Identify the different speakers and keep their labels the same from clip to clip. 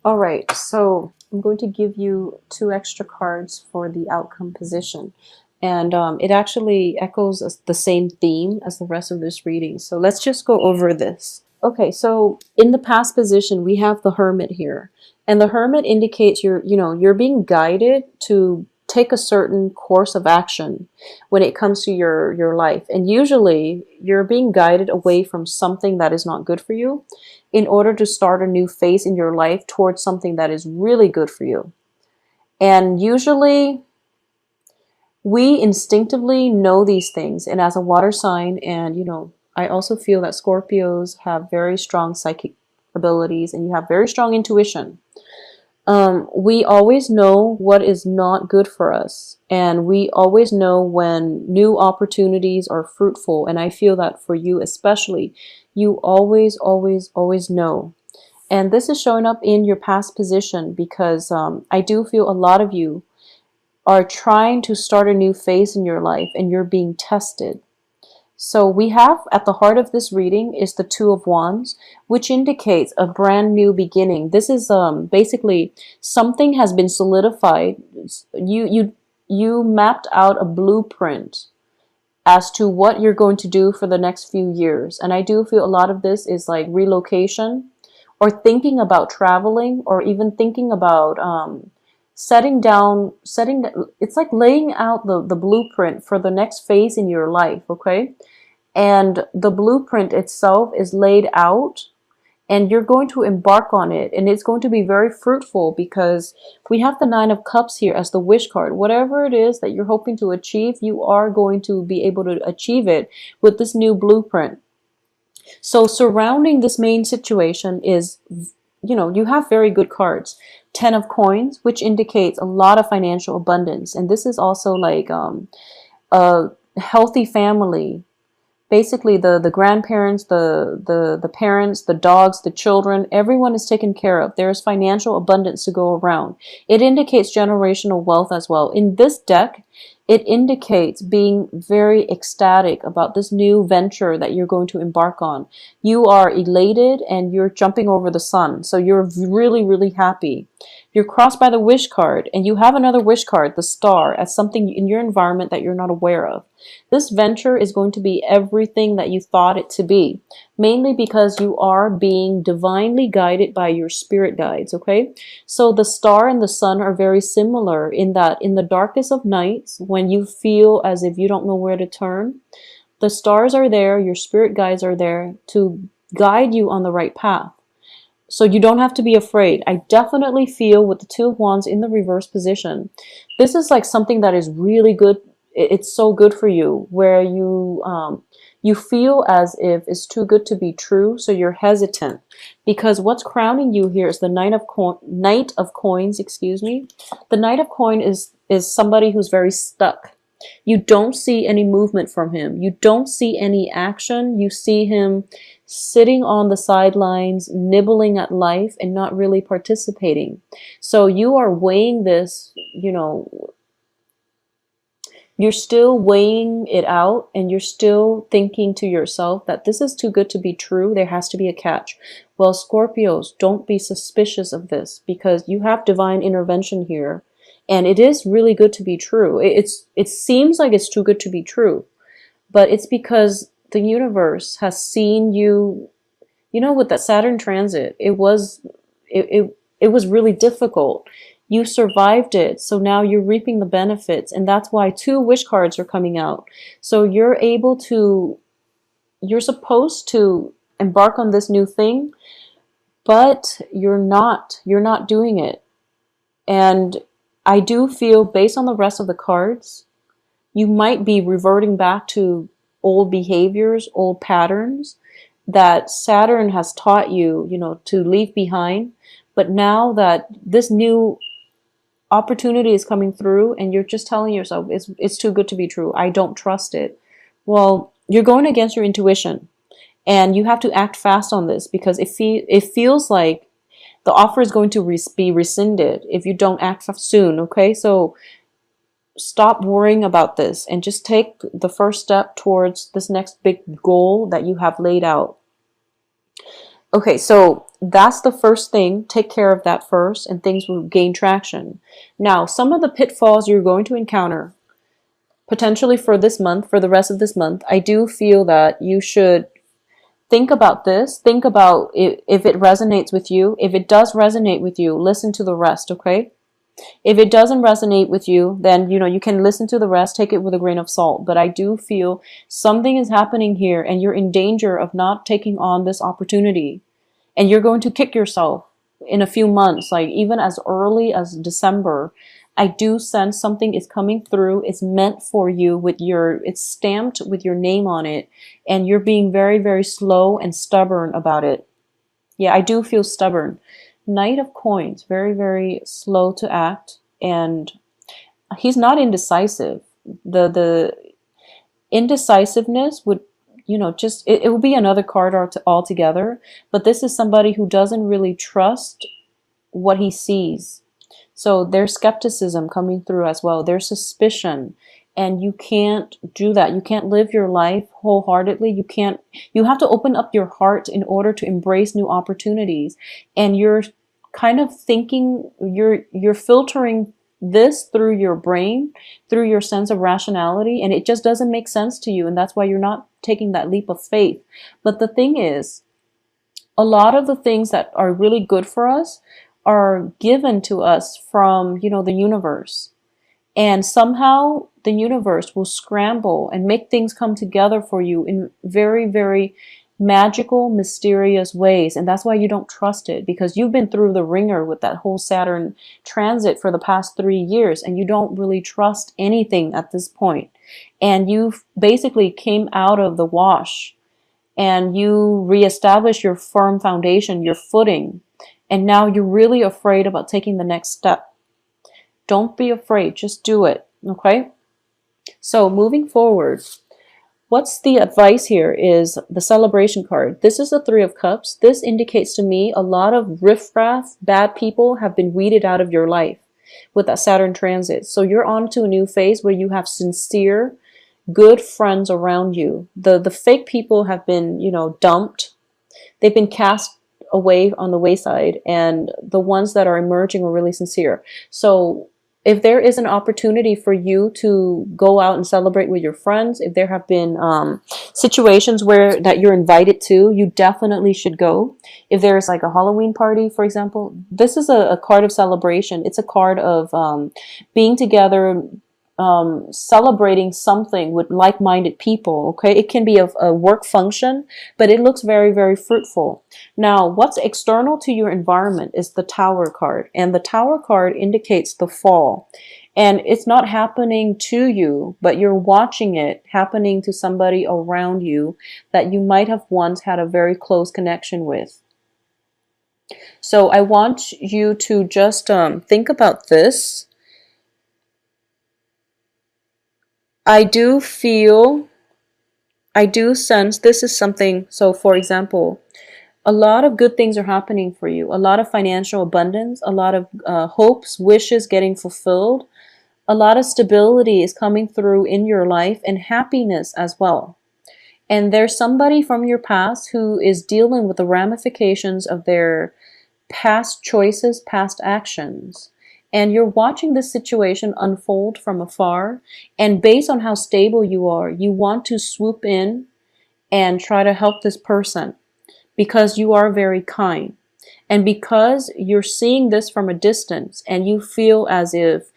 Speaker 1: All right, so I'm going to give you two extra cards for the outcome position. And it actually echoes the same theme as the rest of this reading. So let's just go over this. Okay, so in the past position, we have the Hermit here. And the Hermit indicates you're being guided to take a certain course of action when it comes to your life. And usually you're being guided away from something that is not good for you in order to start a new phase in your life towards something that is really good for you. And usually we instinctively know these things. And as a water sign, and I also feel that Scorpios have very strong psychic abilities and you have very strong intuition. We always know what is not good for us, and we always know when new opportunities are fruitful. And I feel that for you especially, you always, always, always know. And this is showing up in your past position because I do feel a lot of you are trying to start a new phase in your life and you're being tested. So we have at the heart of this reading is the Two of Wands, which indicates a brand new beginning. This is basically something has been solidified. You mapped out a blueprint as to what you're going to do for the next few years. And I do feel a lot of this is like relocation or thinking about traveling or even thinking about it's like laying out the blueprint for the next phase in your life, okay? And the blueprint itself is laid out and you're going to embark on it, and it's going to be very fruitful because we have the Nine of Cups here as the wish card. Whatever it is that you're hoping to achieve, you are going to be able to achieve it with this new blueprint. So surrounding this main situation is, you have very good cards. Ten of Coins, which indicates a lot of financial abundance. And this is also like a healthy family. Basically, the grandparents, the parents, the dogs, the children, everyone is taken care of. There's financial abundance to go around. It indicates generational wealth as well. In this deck, it indicates being very ecstatic about this new venture that you're going to embark on. You are elated and you're jumping over the sun. So you're really, really happy. You're crossed by the wish card, and you have another wish card, the Star, as something in your environment that you're not aware of. This venture is going to be everything that you thought it to be, mainly because you are being divinely guided by your spirit guides, okay? So the Star and the Sun are very similar in that in the darkest of nights, when you feel as if you don't know where to turn, the stars are there, your spirit guides are there to guide you on the right path. So you don't have to be afraid. I definitely feel with the Two of Wands in the reverse position, this is like something that is really good. It's so good for you, where you feel as if it's too good to be true, so you're hesitant. Because what's crowning you here is the Knight of Coins, excuse me. The Knight of Coins is somebody who's very stuck. You don't see any movement from him. You don't see any action. You see him sitting on the sidelines, nibbling at life and not really participating. So you are weighing this, you're still weighing it out, and you're still thinking to yourself that this is too good to be true. There has to be a catch. Well, Scorpios, don't be suspicious of this, because you have divine intervention here. And it is really good to be true. It seems like it's too good to be true, but it's because the universe has seen you. With that Saturn transit, it was really difficult. You survived it, so now you're reaping the benefits, and that's why two wish cards are coming out. So you're supposed to embark on this new thing, but you're not doing it. And I do feel, based on the rest of the cards, you might be reverting back to old behaviors, old patterns that Saturn has taught you, to leave behind. But now that this new opportunity is coming through and you're just telling yourself it's too good to be true, I don't trust it. Well, you're going against your intuition, and you have to act fast on this, because it feels like the offer is going to be rescinded if you don't act soon, okay? So stop worrying about this and just take the first step towards this next big goal that you have laid out. Okay, so that's the first thing. Take care of that first, and things will gain traction. Now, some of the pitfalls you're going to encounter potentially for this month, for the rest of this month, I do feel that you should think about this. Think about if it resonates with you. If it does resonate with you, listen to the rest, okay? If it doesn't resonate with you, then you can listen to the rest, take it with a grain of salt. But I do feel something is happening here and you're in danger of not taking on this opportunity. And you're going to kick yourself in a few months, like even as early as December. I do sense something is coming through. It's meant for you it's stamped with your name on it. And you're being very, very slow and stubborn about it. Yeah, I do feel stubborn. Knight of Coins, very, very slow to act. And he's not indecisive. The indecisiveness would, just, it will be another card altogether. But this is somebody who doesn't really trust what he sees. So there's skepticism coming through as well. There's suspicion. And you can't do that. You can't live your life wholeheartedly. You have to open up your heart in order to embrace new opportunities. And you're kind of thinking, you're filtering this through your brain, through your sense of rationality, and it just doesn't make sense to you. And that's why you're not taking that leap of faith. But the thing is, a lot of the things that are really good for us are given to us from, the universe. And somehow the universe will scramble and make things come together for you in very, very magical, mysterious ways. And that's why you don't trust it, because you've been through the ringer with that whole Saturn transit for the past 3 years, and you don't really trust anything at this point. And you've basically came out of the wash and you reestablish your firm foundation, your footing. And now you're really afraid about taking the next step. Don't be afraid, just do it, okay? So moving forward, what's the advice here is the celebration card. This is the Three of Cups. This indicates to me a lot of riffraff, bad people have been weeded out of your life with that Saturn transit. So you're on to a new phase where you have sincere, good friends around you. The fake people have been, dumped. They've been cast away on the wayside, and the ones that are emerging are really sincere. So if there is an opportunity for you to go out and celebrate with your friends, if there have been situations where that you're invited to, you definitely should go. If there's like a Halloween party, for example, this is a card of celebration. It's a card of being together, celebrating something with like-minded people. Okay, it can be a work function, but it looks very, very fruitful. Now, what's external to your environment is the Tower card, and the Tower card indicates the fall. And it's not happening to you, but you're watching it happening to somebody around you that you might have once had a very close connection with. So I want you to just think about this. I do sense this is something. So for example, a lot of good things are happening for you. A lot of financial abundance, a lot of hopes, wishes getting fulfilled. A lot of stability is coming through in your life, and happiness as well. And there's somebody from your past who is dealing with the ramifications of their past choices, past actions. And you're watching this situation unfold from afar. And based on how stable you are, you want to swoop in and try to help this person because you are very kind. And because you're seeing this from a distance and you feel as if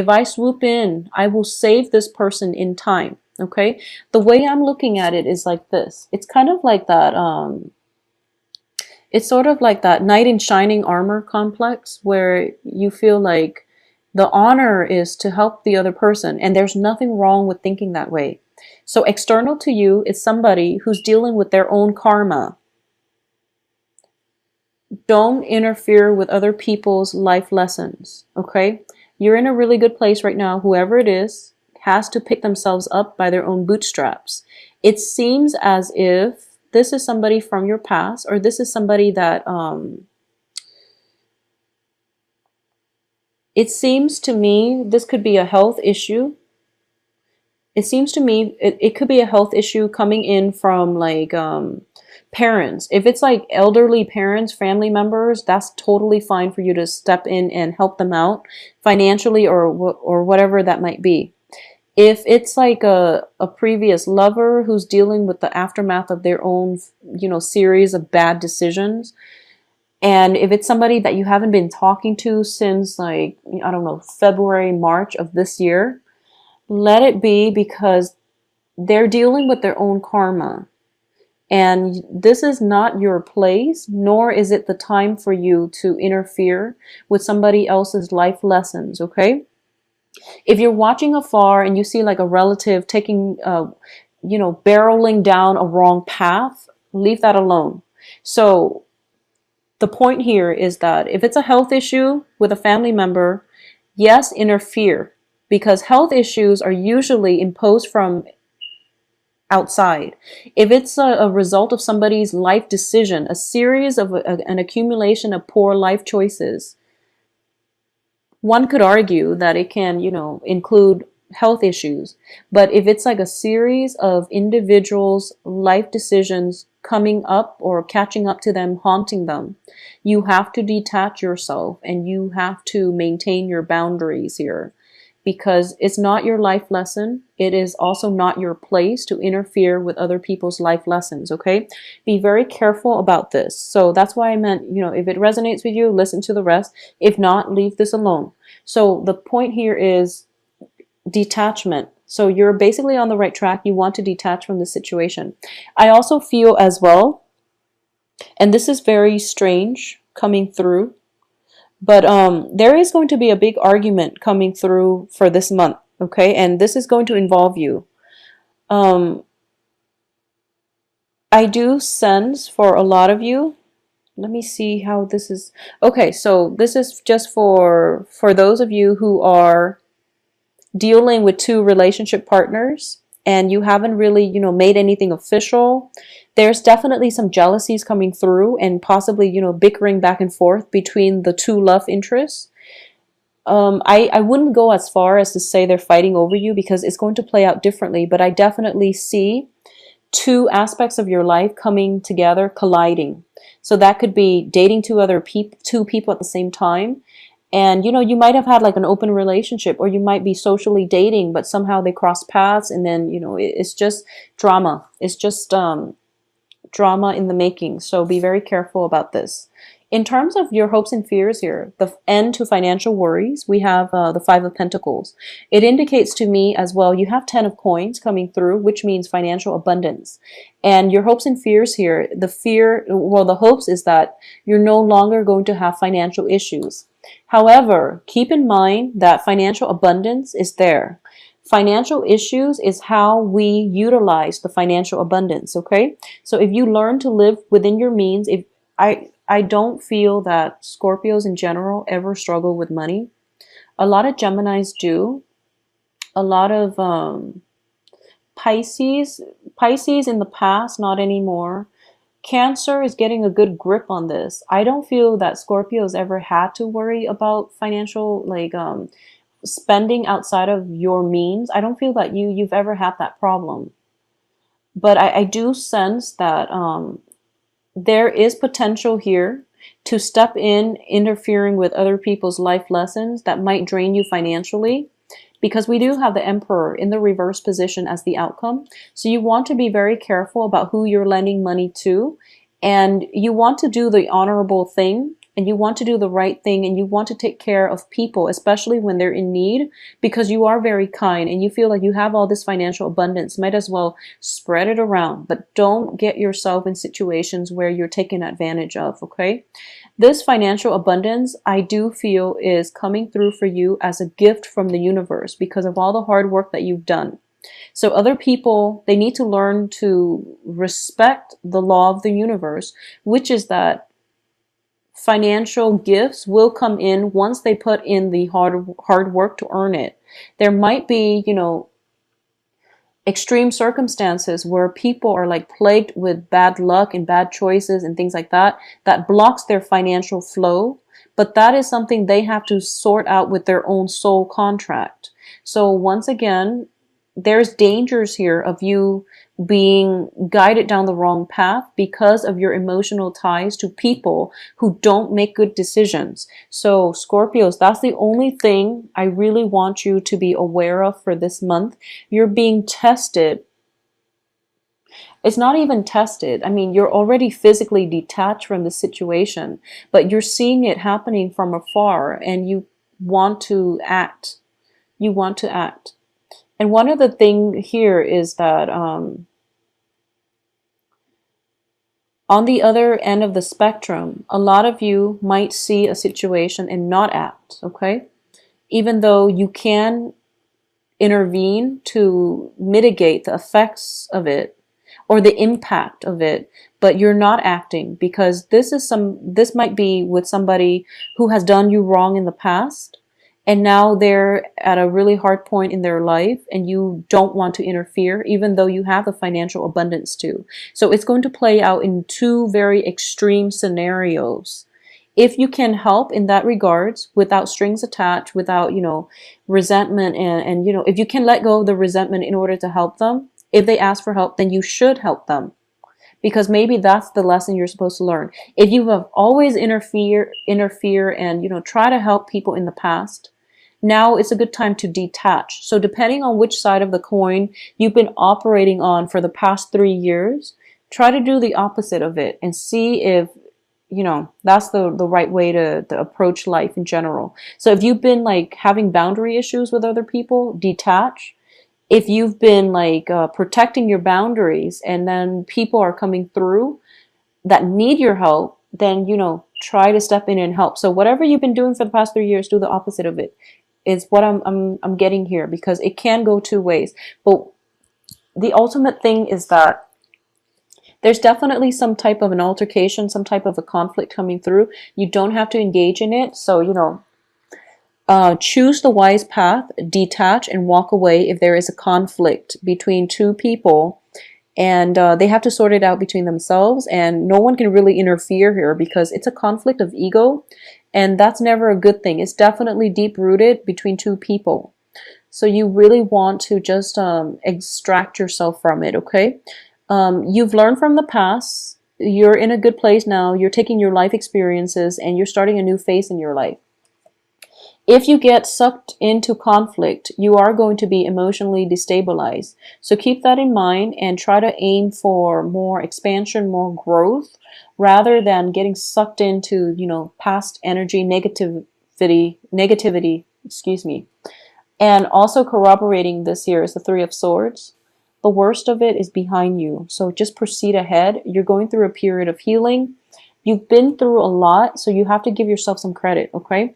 Speaker 1: I swoop in, I will save this person in time. Okay? The way I'm looking at it is like this. It's kind of like that, it's sort of like that knight in shining armor complex where you feel like the honor is to help the other person, and there's nothing wrong with thinking that way. So external to you is somebody who's dealing with their own karma. Don't interfere with other people's life lessons, okay? You're in a really good place right now. Whoever it is has to pick themselves up by their own bootstraps. It seems as if this is somebody from your past, or this is somebody that it seems to me this could be a health issue. It seems to me it could be a health issue coming in from like parents. If it's like elderly parents, family members, that's totally fine for you to step in and help them out financially or whatever that might be. If it's like a previous lover who's dealing with the aftermath of their own, series of bad decisions, and if it's somebody that you haven't been talking to since like, I don't know, February, March of this year, let it be, because they're dealing with their own karma. And this is not your place, nor is it the time for you to interfere with somebody else's life lessons, okay? If you're watching afar and you see like a relative taking, barreling down a wrong path, leave that alone. So the point here is that if it's a health issue with a family member, yes, interfere, because health issues are usually imposed from outside. If it's a result of somebody's life decision, a series of an accumulation of poor life choices, one could argue that it can, include health issues. But if it's like a series of individuals' life decisions coming up or catching up to them, haunting them, you have to detach yourself and you have to maintain your boundaries here, because it's not your life lesson. It is also not your place to interfere with other people's life lessons, okay? Be very careful about this. So that's why I meant, if it resonates with you, listen to the rest. If not, leave this alone. So the point here is detachment. So you're basically on the right track. You want to detach from the situation. I also feel as well, and this is very strange coming through, but there is going to be a big argument coming through for this month, okay? And this is going to involve you. I do sense for a lot of you. Let me see how this is. Okay, so this is just for those of you who are dealing with two relationship partners and you haven't really, made anything official. There's definitely some jealousies coming through and possibly, bickering back and forth between the two love interests. I wouldn't go as far as to say they're fighting over you, because it's going to play out differently, but I definitely see two aspects of your life coming together, colliding. So that could be dating two people at the same time. And, you might have had like an open relationship, or you might be socially dating, but somehow they cross paths, and then, it's just drama. It's just drama in the making. So be very careful about this. In terms of your hopes and fears here, the end to financial worries, we have the Five of Pentacles. It indicates to me as well, you have 10 of coins coming through, which means financial abundance. And your hopes and fears here, the hopes is that you're no longer going to have financial issues. However, keep in mind that financial abundance is there. Financial issues is how we utilize the financial abundance, okay? So if you learn to live within your means, I don't feel that Scorpios in general ever struggle with money. A lot of Geminis do. A lot of Pisces in the past, not anymore. Cancer is getting a good grip on this. I don't feel that Scorpios ever had to worry about financial, like spending outside of your means. I don't feel that you've ever had that problem. But I do sense that there is potential here to step in, interfering with other people's life lessons that might drain you financially, because we do have the Emperor in the reverse position as the outcome. So you want to be very careful about who you're lending money to, and you want to do the honorable thing, and you want to do the right thing, and you want to take care of people, especially when they're in need, because you are very kind and you feel like you have all this financial abundance. Might as well spread it around, but don't get yourself in situations where you're taken advantage of, okay? This financial abundance, I do feel, is coming through for you as a gift from the universe because of all the hard work that you've done. So other people, they need to learn to respect the law of the universe, which is that financial gifts will come in once they put in the hard work to earn it. There might be, extreme circumstances where people are like plagued with bad luck and bad choices and things like that, that blocks their financial flow. But that is something they have to sort out with their own soul contract. So once again, there's dangers here of you being guided down the wrong path because of your emotional ties to people who don't make good decisions. So Scorpios, that's the only thing I really want you to be aware of for this month. You're being tested. It's not even tested. I mean, you're already physically detached from the situation, but you're seeing it happening from afar and you want to act. You want to act. And one of the things here is that on the other end of the spectrum, a lot of you might see a situation and not act, okay? Even though you can intervene to mitigate the effects of it or the impact of it, but you're not acting because this might be with somebody who has done you wrong in the past, and now they're at a really hard point in their life and you don't want to interfere even though you have the financial abundance to. So it's going to play out in two very extreme scenarios. If you can help in that regards without strings attached, without, resentment and if you can let go of the resentment in order to help them, if they ask for help, then you should help them. Because maybe that's the lesson you're supposed to learn. If you have always interfere and try to help people in the past, now it's a good time to detach. So depending on which side of the coin you've been operating on for the past 3 years, try to do the opposite of it and see if that's the right way to approach life in general. So if you've been like having boundary issues with other people, detach. If you've been like protecting your boundaries and then people are coming through that need your help, then try to step in and help. So whatever you've been doing for the past 3 years, do the opposite of it. Is what I'm getting here, because it can go two ways. But the ultimate thing is that there's definitely some type of an altercation, some type of a conflict coming through. You don't have to engage in it. So choose the wise path, detach, and walk away if there is a conflict between two people, and they have to sort it out between themselves, and no one can really interfere here because it's a conflict of ego, and that's never a good thing. It's definitely deep rooted between two people. So you really want to just extract yourself from it, okay? You've learned from the past. You're in a good place now. You're taking your life experiences and you're starting a new phase in your life. If you get sucked into conflict, you are going to be emotionally destabilized. So keep that in mind and try to aim for more expansion, more growth, rather than getting sucked into, past energy, negativity, excuse me. And also corroborating this here is the Three of Swords. The worst of it is behind you. So just proceed ahead. You're going through a period of healing. You've been through a lot, so you have to give yourself some credit, okay?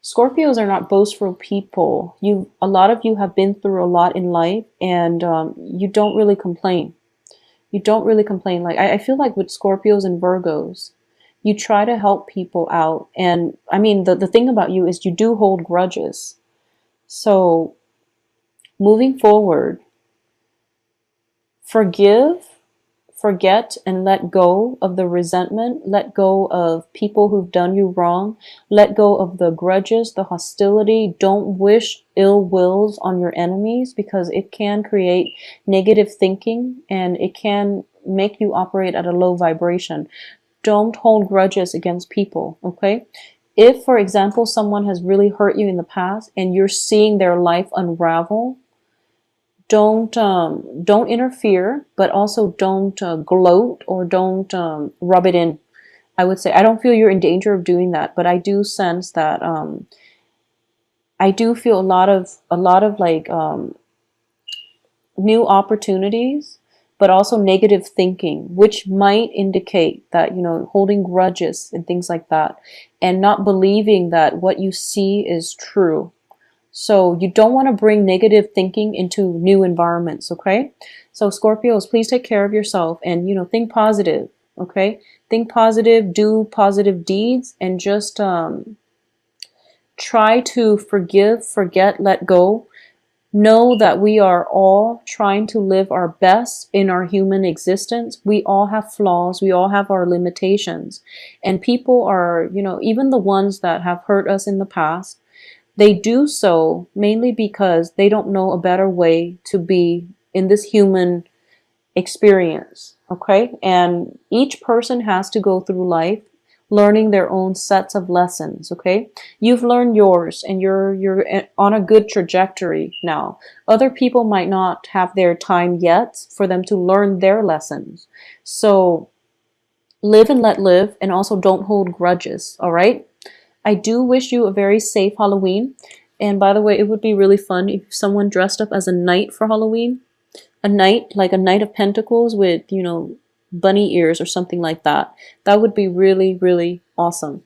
Speaker 1: Scorpios are not boastful people. A lot of you have been through a lot in life, and you don't really complain. You don't really complain. Like I feel like with Scorpios and Virgos, you try to help people out, and I mean the thing about you is you do hold grudges. So moving forward, forgive, forget, and let go of the resentment. Let go of people who've done you wrong. Let go of the grudges, the hostility. Don't wish ill wills on your enemies, because it can create negative thinking and it can make you operate at a low vibration. Don't hold grudges against people, okay? If, for example, someone has really hurt you in the past and you're seeing their life unravel, don't interfere, but also don't gloat or don't rub it in. I would say I don't feel you're in danger of doing that, but I do sense that I do feel a lot of like new opportunities, but also negative thinking, which might indicate that holding grudges and things like that, and not believing that what you see is true. So you don't want to bring negative thinking into new environments, okay? So Scorpios, please take care of yourself and, think positive, okay? Think positive, do positive deeds, and just try to forgive, forget, let go. Know that we are all trying to live our best in our human existence. We all have flaws. We all have our limitations. And people are, even the ones that have hurt us in the past, They do so mainly because they don't know a better way to be in this human experience, okay? And each person has to go through life learning their own sets of lessons, okay? You've learned yours and you're on a good trajectory now. Other people might not have their time yet for them to learn their lessons. So live and let live, and also don't hold grudges, all right? I do wish you a very safe Halloween. And by the way, it would be really fun if someone dressed up as a knight for Halloween. A knight, like a knight of pentacles with, bunny ears or something like that. That would be really, really awesome.